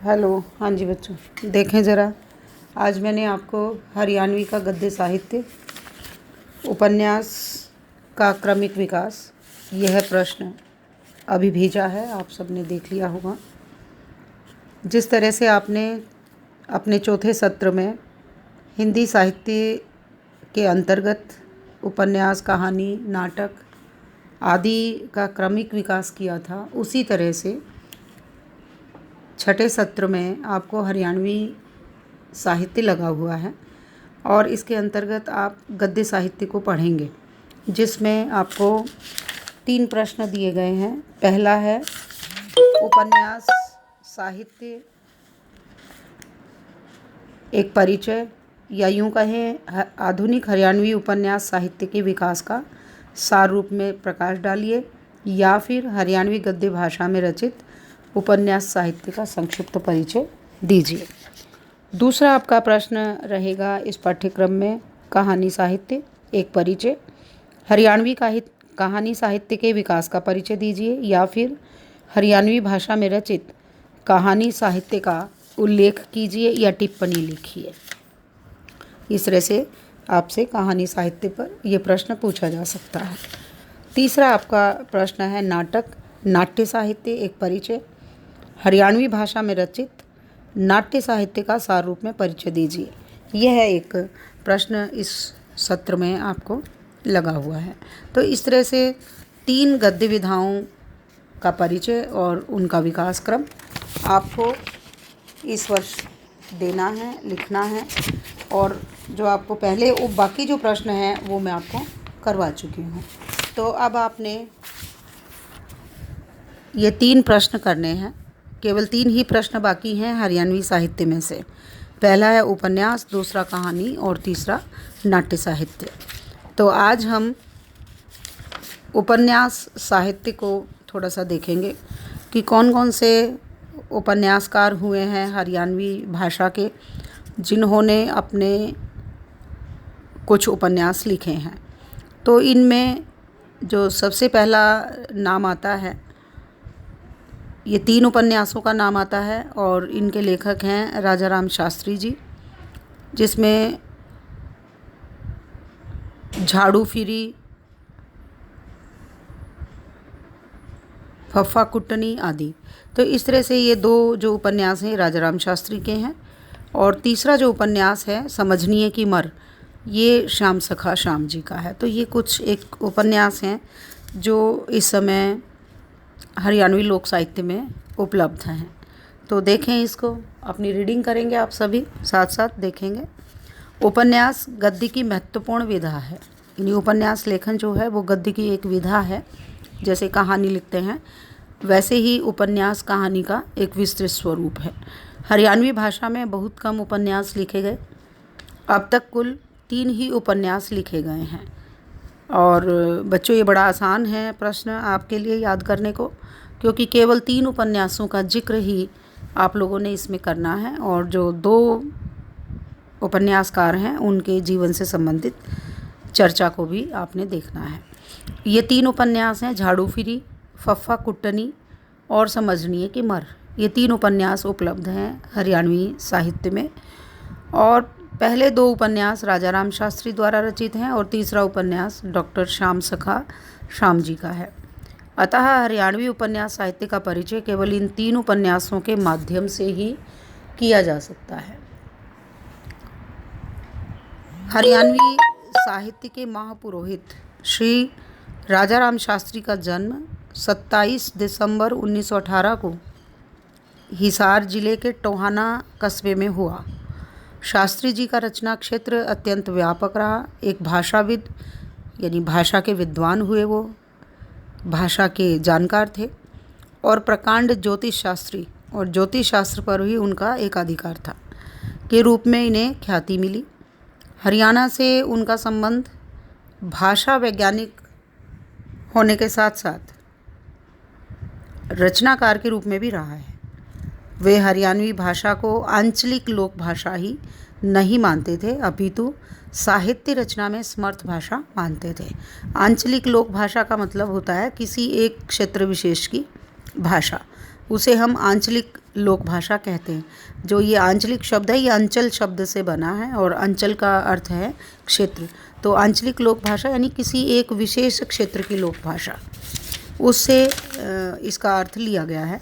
Hello. हाँ जी बच्चों, देखें ज़रा, आज मैंने आपको हरियाणवी का गद्य साहित्य उपन्यास का क्रमिक विकास यह प्रश्न अभी भेजा है। आप सबने देख लिया होगा। जिस तरह से आपने अपने चौथे सत्र में हिंदी साहित्य के अंतर्गत उपन्यास, कहानी, नाटक आदि का क्रमिक विकास किया था, उसी तरह से छठे सत्र में आपको हरियाणवी साहित्य लगा हुआ है और इसके अंतर्गत आप गद्य साहित्य को पढ़ेंगे, जिसमें आपको 3 प्रश्न दिए गए हैं। पहला है उपन्यास साहित्य एक परिचय, या यूँ कहें आधुनिक हरियाणवी उपन्यास साहित्य के विकास का सार रूप में प्रकाश डालिए, या फिर हरियाणवी गद्य भाषा में रचित उपन्यास साहित्य का संक्षिप्त परिचय दीजिए। दूसरा आपका प्रश्न रहेगा इस पाठ्यक्रम में कहानी साहित्य एक परिचय, हरियाणवी कहानी साहित्य के विकास का परिचय दीजिए, या फिर हरियाणवी भाषा में रचित कहानी साहित्य का उल्लेख कीजिए या टिप्पणी लिखिए। इस तरह से आपसे कहानी साहित्य पर यह प्रश्न पूछा जा सकता है। तीसरा आपका प्रश्न है नाट्य साहित्य एक परिचय, हरियाणवी भाषा में रचित नाट्य साहित्य का सार रूप में परिचय दीजिए। यह एक प्रश्न इस सत्र में आपको लगा हुआ है। तो इस तरह से 3 गद्य विधाओं का परिचय और उनका विकास क्रम आपको इस वर्ष देना है, लिखना है, और जो आपको पहले बाकी जो प्रश्न हैं वो मैं आपको करवा चुकी हूँ। तो अब आपने ये 3 प्रश्न करने हैं। केवल 3 ही प्रश्न बाकी हैं हरियाणवी साहित्य में से। पहला है उपन्यास, दूसरा कहानी और तीसरा नाट्य साहित्य। तो आज हम उपन्यास साहित्य को थोड़ा सा देखेंगे कि कौन कौन से उपन्यासकार हुए हैं हरियाणवी भाषा के, जिन्होंने अपने कुछ उपन्यास लिखे हैं। तो इनमें जो सबसे पहला नाम आता है, ये 3 उपन्यासों का नाम आता है और इनके लेखक हैं राजाराम शास्त्री जी, जिसमें झाड़ू फिरी, फफ्फा कुट्टनी आदि। तो इस तरह से ये 2 जो उपन्यास हैं राजाराम शास्त्री के हैं। और तीसरा जो उपन्यास है समझनिए की मर, ये श्याम सखा श्याम जी का है। तो ये कुछ एक उपन्यास हैं जो इस समय हरियाणवी लोक साहित्य में उपलब्ध हैं। तो देखें, इसको अपनी रीडिंग करेंगे आप सभी, साथ साथ देखेंगे। उपन्यास गद्य की महत्वपूर्ण विधा है। यानी उपन्यास लेखन जो है वो गद्य की एक विधा है। जैसे कहानी लिखते हैं वैसे ही उपन्यास कहानी का एक विस्तृत स्वरूप है। हरियाणवी भाषा में बहुत कम उपन्यास लिखे गए। अब तक कुल 3 ही उपन्यास लिखे गए हैं। और बच्चों, ये बड़ा आसान है प्रश्न आपके लिए याद करने को, क्योंकि केवल 3 उपन्यासों का जिक्र ही आप लोगों ने इसमें करना है, और जो 2 उपन्यासकार हैं उनके जीवन से संबंधित चर्चा को भी आपने देखना है। ये 3 उपन्यास हैं झाड़ू फिरी, फफ्फा कुट्टनी और समझनिए की मर। ये 3 उपन्यास उपलब्ध हैं हरियाणवी साहित्य में। और पहले 2 उपन्यास राजाराम शास्त्री द्वारा रचित हैं और तीसरा उपन्यास डॉक्टर श्याम सखा श्याम जी का है। अतः हरियाणवी उपन्यास साहित्य का परिचय केवल इन 3 उपन्यासों के माध्यम से ही किया जा सकता है। हरियाणवी साहित्य के महापुरोहित श्री राजाराम शास्त्री का जन्म 27 दिसंबर 1918 को हिसार जिले के टोहाना कस्बे में हुआ। शास्त्री जी का रचना क्षेत्र अत्यंत व्यापक रहा। एक भाषाविद, यानी भाषा के विद्वान हुए, वो भाषा के जानकार थे, और प्रकांड ज्योतिष शास्त्री, और ज्योतिष शास्त्र पर भी उनका एक अधिकार था, के रूप में इन्हें ख्याति मिली। हरियाणा से उनका संबंध भाषा वैज्ञानिक होने के साथ साथ रचनाकार के रूप में भी रहा है। वे हरियाणवी भाषा को आंचलिक लोक भाषा ही नहीं मानते थे, अपितु साहित्य रचना में समर्थ भाषा मानते थे। आंचलिक लोक भाषा का मतलब होता है किसी एक क्षेत्र विशेष की भाषा, उसे हम आंचलिक लोक भाषा कहते हैं। जो ये आंचलिक शब्द है ये अंचल शब्द से बना है और अंचल का अर्थ है क्षेत्र। तो आंचलिक लोक भाषा यानी किसी एक विशेष क्षेत्र की लोक भाषा, उससे इसका अर्थ लिया गया है।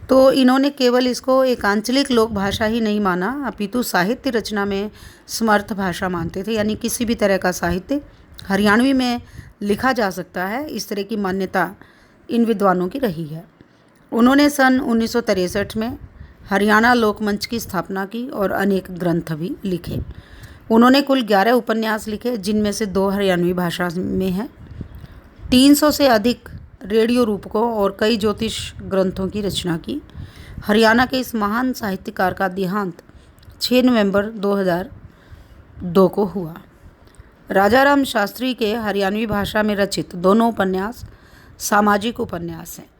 तो इन्होंने केवल इसको एक आंचलिक लोक भाषा ही नहीं माना, अपितु साहित्य रचना में समर्थ भाषा मानते थे, यानी किसी भी तरह का साहित्य हरियाणवी में लिखा जा सकता है, इस तरह की मान्यता इन विद्वानों की रही है। उन्होंने सन 1963 में हरियाणा लोकमंच की स्थापना की और अनेक ग्रंथ भी लिखे। उन्होंने कुल 11 उपन्यास लिखे, जिनमें से 2 हरियाणवी भाषा में हैं। 300 से अधिक रेडियो रूपकों और कई ज्योतिष ग्रंथों की रचना की। हरियाणा के इस महान साहित्यकार का देहांत 6 नवंबर 2002 को हुआ। राजाराम शास्त्री के हरियाणवी भाषा में रचित दोनों उपन्यास सामाजिक उपन्यास हैं।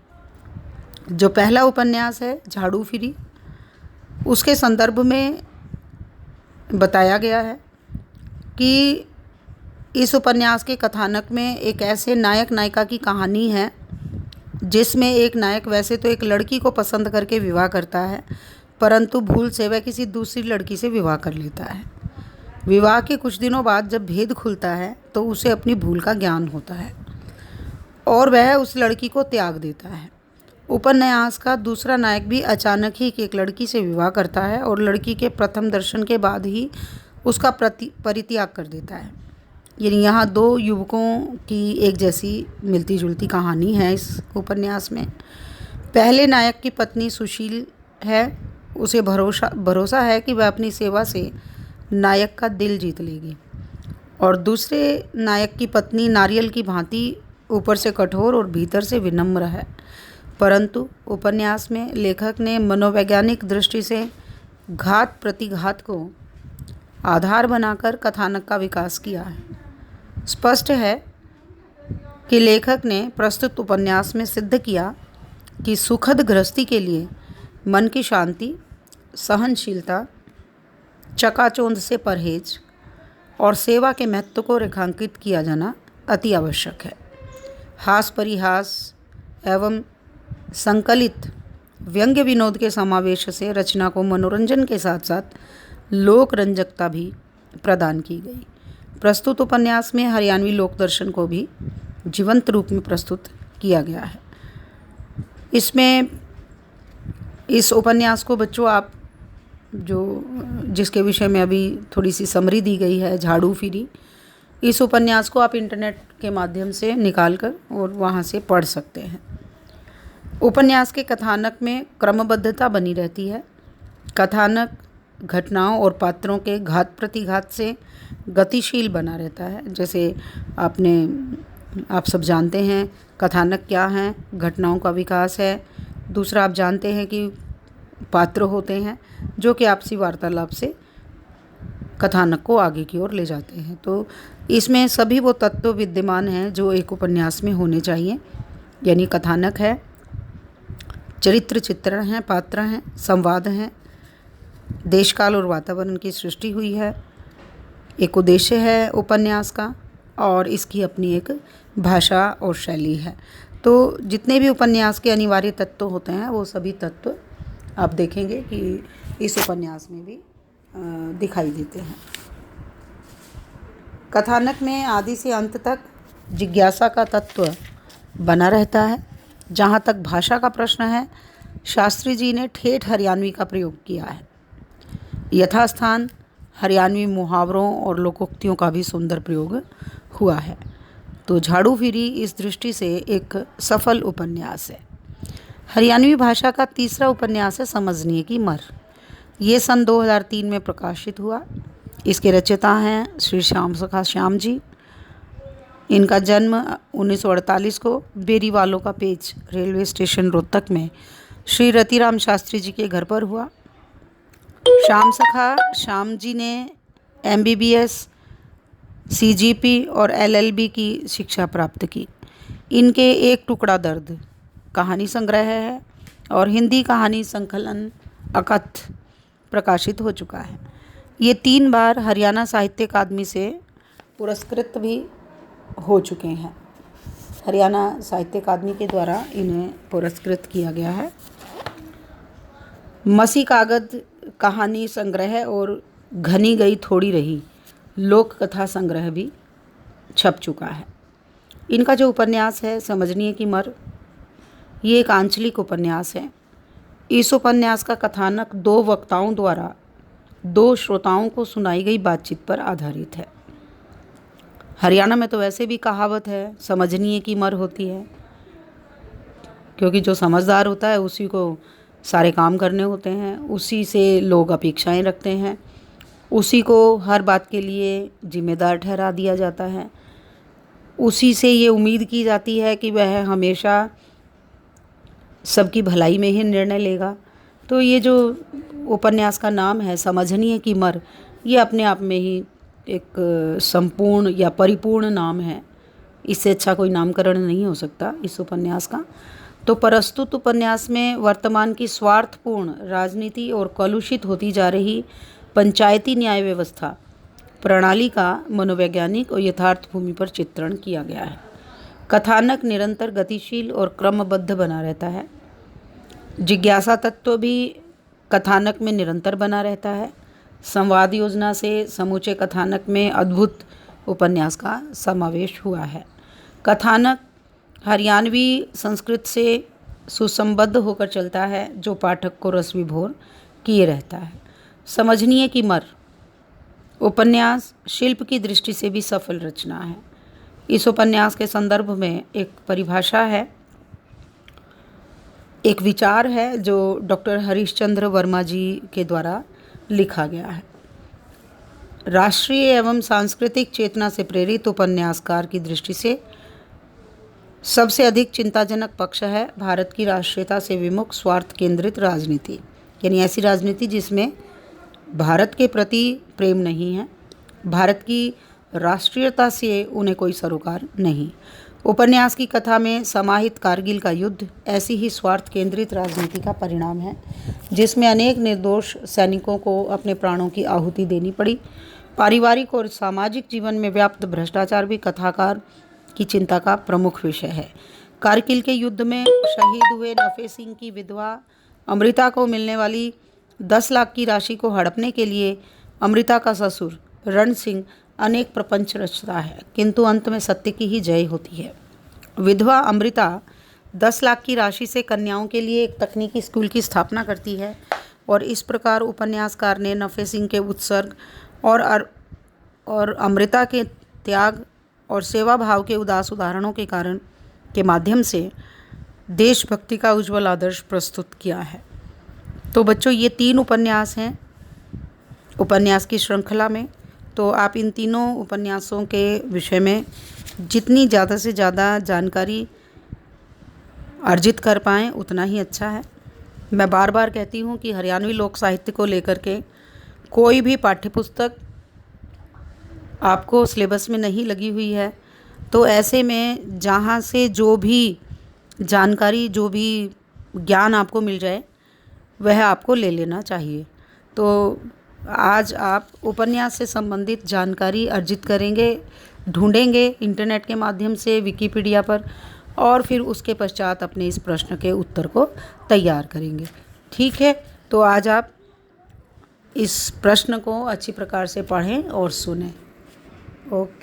जो पहला उपन्यास है झाड़ू फिरी, उसके संदर्भ में बताया गया है कि इस उपन्यास के कथानक में एक ऐसे नायक नायिका की कहानी है जिसमें एक नायक वैसे तो एक लड़की को पसंद करके विवाह करता है, परंतु भूल से वह किसी दूसरी लड़की से विवाह कर लेता है। विवाह के कुछ दिनों बाद जब भेद खुलता है तो उसे अपनी भूल का ज्ञान होता है और वह उस लड़की को त्याग देता है। उपन्यास का दूसरा नायक भी अचानक ही एक लड़की से विवाह करता है और लड़की के प्रथम दर्शन के बाद ही उसका परित्याग कर देता है। यानी यहाँ 2 युवकों की एक जैसी मिलती जुलती कहानी है इस उपन्यास में। पहले नायक की पत्नी सुशील है, उसे भरोसा है कि वह अपनी सेवा से नायक का दिल जीत लेगी, और दूसरे नायक की पत्नी नारियल की भांति ऊपर से कठोर और भीतर से विनम्र है। परंतु उपन्यास में लेखक ने मनोवैज्ञानिक दृष्टि से घात प्रतिघात को आधार बनाकर कथानक का विकास किया है। स्पष्ट है कि लेखक ने प्रस्तुत उपन्यास में सिद्ध किया कि सुखद गृहस्थी के लिए मन की शांति, सहनशीलता, चकाचौंध से परहेज और सेवा के महत्व को रेखांकित किया जाना अति आवश्यक है। हास परिहास एवं संकलित व्यंग्य विनोद के समावेश से रचना को मनोरंजन के साथ साथ लोक रंजकता भी प्रदान की गई। प्रस्तुत उपन्यास में हरियाणवी लोक दर्शन को भी जीवंत रूप में प्रस्तुत किया गया है। इसमें इस उपन्यास को बच्चों आप जिसके विषय में अभी थोड़ी सी समरी दी गई है, झाड़ू फिरी, इस उपन्यास को आप इंटरनेट के माध्यम से निकाल कर और वहाँ से पढ़ सकते हैं। उपन्यास के कथानक में क्रमबद्धता बनी रहती है। कथानक घटनाओं और पात्रों के घात प्रतिघात से गतिशील बना रहता है। जैसे आप सब जानते हैं कथानक क्या हैं, घटनाओं का विकास है। दूसरा, आप जानते हैं कि पात्र होते हैं जो कि आपसी वार्तालाप से कथानक को आगे की ओर ले जाते हैं। तो इसमें सभी वो तत्व विद्यमान हैं जो एक उपन्यास में होने चाहिए, यानी कथानक है, चरित्र चित्रण हैं, पात्र हैं, संवाद हैं, देशकाल और वातावरण की सृष्टि हुई है, एक उद्देश्य है उपन्यास का, और इसकी अपनी एक भाषा और शैली है। तो जितने भी उपन्यास के अनिवार्य तत्व होते हैं वो सभी तत्व आप देखेंगे कि इस उपन्यास में भी दिखाई देते हैं। कथानक में आदि से अंत तक जिज्ञासा का तत्व बना रहता है। जहाँ तक भाषा का प्रश्न है, शास्त्री जी ने ठेठ हरियाणवी का प्रयोग किया है। यथास्थान हरियाणवी मुहावरों और लोकोक्तियों का भी सुंदर प्रयोग हुआ है। तो झाड़ू फिरी इस दृष्टि से एक सफल उपन्यास है। हरियाणवी भाषा का तीसरा उपन्यास है समझनिए की मर। ये सन 2003 में प्रकाशित हुआ। इसके रचयिता हैं श्री श्याम सखा श्याम जी। इनका जन्म 1948 को बेरीवालों का पेच रेलवे स्टेशन रोहतक में श्री रतिराम शास्त्री जी के घर पर हुआ। श्याम सखा श्याम जी ने MBBS, CGP और LLB की शिक्षा प्राप्त की। इनके एक टुकड़ा दर्द कहानी संग्रह है और हिंदी कहानी संकलन अकथ प्रकाशित हो चुका है। ये 3 बार हरियाणा साहित्य अकादमी से पुरस्कृत भी हो चुके हैं। हरियाणा साहित्य अकादमी के द्वारा इन्हें पुरस्कृत किया गया है। मसी कागज कहानी संग्रह और घनी गई थोड़ी रही लोक कथा संग्रह भी छप चुका है। इनका जो उपन्यास है समझनिए की मर, ये एक आंचलिक उपन्यास है। इस उपन्यास का कथानक दो वक्ताओं द्वारा दो श्रोताओं को सुनाई गई बातचीत पर आधारित है। हरियाणा में तो वैसे भी कहावत है समझनिए की मर होती है, क्योंकि जो समझदार होता है उसी को सारे काम करने होते हैं, उसी से लोग अपेक्षाएं रखते हैं, उसी को हर बात के लिए जिम्मेदार ठहरा दिया जाता है, उसी से ये उम्मीद की जाती है कि वह हमेशा सबकी भलाई में ही निर्णय लेगा। तो ये जो उपन्यास का नाम है समझनिए की मर, ये अपने आप में ही एक संपूर्ण या परिपूर्ण नाम है। इससे अच्छा कोई नामकरण नहीं हो सकता इस उपन्यास का। तो प्रस्तुत उपन्यास में वर्तमान की स्वार्थपूर्ण राजनीति और कलुषित होती जा रही पंचायती न्याय व्यवस्था प्रणाली का मनोवैज्ञानिक और यथार्थ भूमि पर चित्रण किया गया है। कथानक निरंतर गतिशील और क्रमबद्ध बना रहता है। जिज्ञासा तत्व भी कथानक में निरंतर बना रहता है। संवाद योजना से समूचे कथानक में अद्भुत उपन्यास का समावेश हुआ है। कथानक हरियाणवी संस्कृत से सुसंबद्ध होकर चलता है, जो पाठक को रस विभोर किए रहता है। समझनिए की मर उपन्यास शिल्प की दृष्टि से भी सफल रचना है। इस उपन्यास के संदर्भ में एक परिभाषा है, एक विचार है जो डॉक्टर हरीशचंद्र वर्मा जी के द्वारा लिखा गया है। राष्ट्रीय एवं सांस्कृतिक चेतना से प्रेरित उपन्यासकार की दृष्टि से सबसे अधिक चिंताजनक पक्ष है भारत की राष्ट्रीयता से विमुख स्वार्थ केंद्रित राजनीति, यानी ऐसी राजनीति जिसमें भारत के प्रति प्रेम नहीं है, भारत की राष्ट्रीयता से उन्हें कोई सरोकार नहीं। उपन्यास की कथा में समाहित कारगिल का युद्ध ऐसी ही स्वार्थ केंद्रित राजनीति का परिणाम है, जिसमें अनेक निर्दोष सैनिकों को अपने प्राणों की आहुति देनी पड़ी। पारिवारिक और सामाजिक जीवन में व्याप्त भ्रष्टाचार भी कथाकार की चिंता का प्रमुख विषय है। कारगिल के युद्ध में शहीद हुए नफे सिंह की विधवा अमृता को मिलने वाली 10 लाख की राशि को हड़पने के लिए अमृता का ससुर रण सिंह अनेक प्रपंच रचता है, किंतु अंत में सत्य की ही जय होती है। विधवा अमृता 10 लाख की राशि से कन्याओं के लिए एक तकनीकी स्कूल की स्थापना करती है और इस प्रकार उपन्यासकार ने नफे सिंह के उत्सर्ग और अमृता के त्याग और सेवा भाव के उदास उदाहरणों के कारण के माध्यम से देशभक्ति का उज्जवल आदर्श प्रस्तुत किया है। तो बच्चों, ये 3 उपन्यास हैं उपन्यास की श्रृंखला में। तो आप इन तीनों उपन्यासों के विषय में जितनी ज़्यादा से ज़्यादा जानकारी अर्जित कर पाएँ उतना ही अच्छा है। मैं बार बार कहती हूँ कि हरियाणवी लोक साहित्य को लेकर के कोई भी पाठ्यपुस्तक आपको सिलेबस में नहीं लगी हुई है, तो ऐसे में जहाँ से जो भी जानकारी, जो भी ज्ञान आपको मिल जाए वह आपको ले लेना चाहिए। तो आज आप उपन्यास से संबंधित जानकारी अर्जित करेंगे, ढूंढेंगे इंटरनेट के माध्यम से विकिपीडिया पर, और फिर उसके पश्चात अपने इस प्रश्न के उत्तर को तैयार करेंगे। ठीक है, तो आज आप इस प्रश्न को अच्छी प्रकार से पढ़ें और सुनें। ओके।